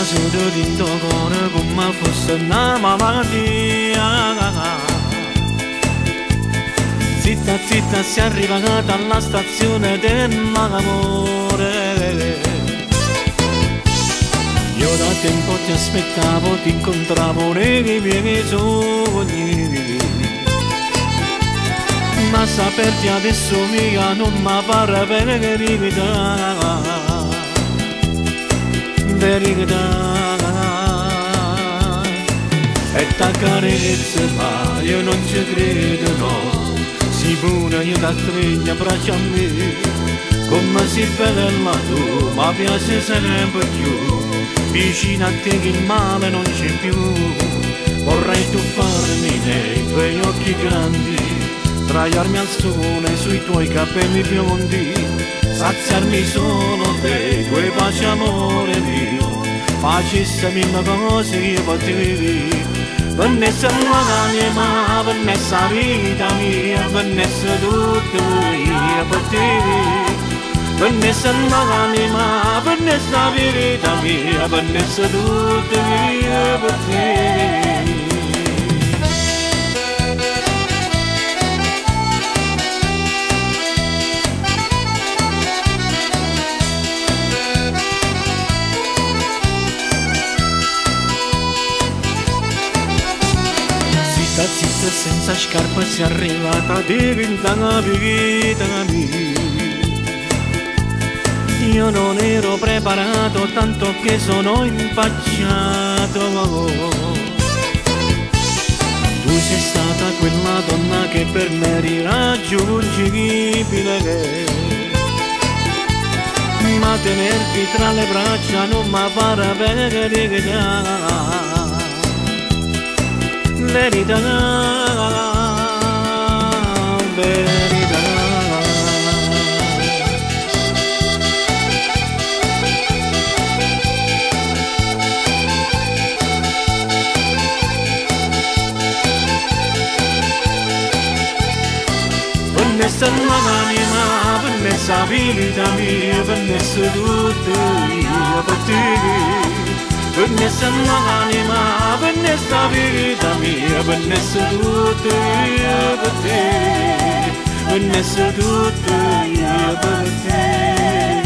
solo d'intorno come fosse una malattia. Zitta zitta si è arrivata alla stazione dell'amore. Io da tempo ti aspettavo, ti incontravo nei miei sogni, ma saperti adesso mia non mi pare verità, verità. E t'accarezza ma io non ci credo no, si pure io da stringe braccia a me, come si bella tu, ma piace sempre più, vicino a te che il male non c'è più. Vorrei tuffarmi nei tuoi occhi grandi, traiarmi al sole sui tuoi capelli biondi, saziarmi solo te, quei baci amore mio, facesse mille cose io per te. Vennesse l'anima, vennesse la vita mia, vennesse tutto io per te. Vennesse l'anima, vennesse la vita mia, vennesse tutto io per te. Zitta zitta senza scarpa si è arrivata diventa la vita mia. Io non ero preparato tanto che sono impacciato. Tu sei stata quella donna che per me era irraggiungibile, ma tenerti tra le braccia non mi pare verità, verità, verità. Vennesse l'anima, vennesse la vita mia, vennesse tutto io per te. Vennesse l'anima, vennesse la vita mia, vennesse tutto io per te. Vennesse tutto io per te.